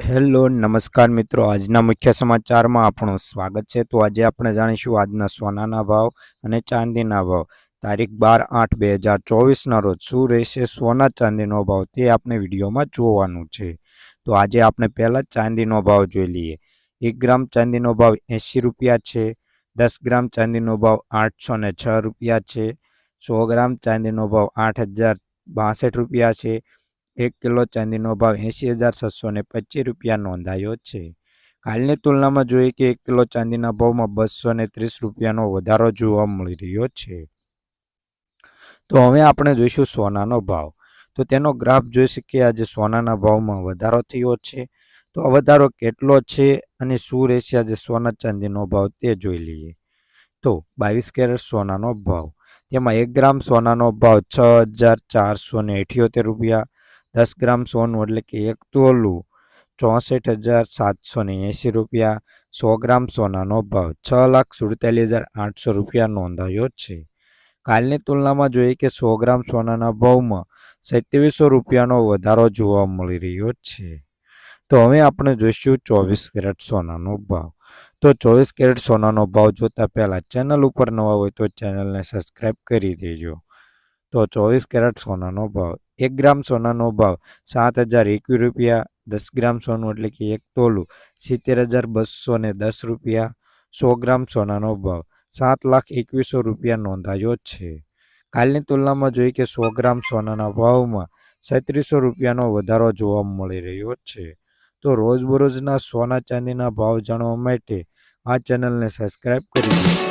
Hello નમસ્કાર મિત્રો, આજના મુખ્ય સમાચારમાં આપણું સ્વાગત છે। તો આજે આપણે જાણીશું આજના સોનાના ભાવ અને ચાંદીના ભાવ તારીખ 12/8/2024ના રોજ શું રહેશે સોના ચાંદીનો ભાવ તે આપણે વિડીયોમાં જોવાનું છે। તો આજે આપણે પહેલા ચાંદીનો ભાવ જોઈ લઈએ। 1 ગ્રામ ચાંદીનો ભાવ 80 રૂપિયા છે। 10 ગ્રામ ચાંદીનો ભાવ 806 રૂપિયા છે। 100 ગ્રામ ચાંદીનો ભાવ 8062 રૂપિયા છે। 1 કિલો ચાંદીનો ભાવ 80,625 રૂપિયા નોંધાયો છે। કાલની તુલનામાં જોઈએ કે 1 કિલો ચાંદીના ભાવમાં 230 રૂપિયાનો વધારો જોવા મળી રહ્યો છે। તો હવે આપણે જોઈશું સોનાનો ભાવ। તો તેનો ગ્રાફ જોઈ શકીએ। આજે સોનાના ભાવમાં વધારો થયો છે। તો આ વધારો કેટલો છે અને શું રહેશે આજે સોના ચાંદીનો ભાવ તે જોઈ લઈએ। તો 22 કેરેટ સોનાનો ભાવ, તેમાં 1 ગ્રામ સોનાનો ભાવ 6,478 રૂપિયા। 10 ગ્રામ સોનું એટલે કે 1 તોલું 64,780 રૂપિયા। 100 ગ્રામ સોનાનો ભાવ 6,47,800 રૂપિયા નોંધાયો છે। કાલની તુલનામાં જોઈએ કે 100 ગ્રામ સોનાના ભાવમાં 2700 રૂપિયાનો વધારો જોવા મળી રહ્યો છે। તો હવે આપણે જોઈશું 24 કેરેટ સોનાનો ભાવ। તો 24 કેરેટ સોનાનો ભાવ જોતા પહેલા ચેનલ ઉપર નવા હોય તો ચેનલને સબસ્ક્રાઇબ કરી દેજો। તો 24 કેરેટ સોનાનો ભાવ, 1 ગ્રામ સોનાનો ભાવ 7,021 રૂપિયા। 10 ગ્રામ સોનું એટલે કે 1 તોલું 70,210 રૂપિયા। 100 ગ્રામ સોનાનો ભાવ 7,21,000 રૂપિયા નોંધાયો છે। કાલની તુલનામાં જોઈએ કે 100 ગ્રામ સોનાના ભાવમાં 3700 રૂપિયાનો વધારો જોવા મળી રહ્યો છે। તો રોજબરોજના સોના ચાંદીના ભાવ જાણવા માટે આ ચેનલને સબસ્ક્રાઇબ કરી દો।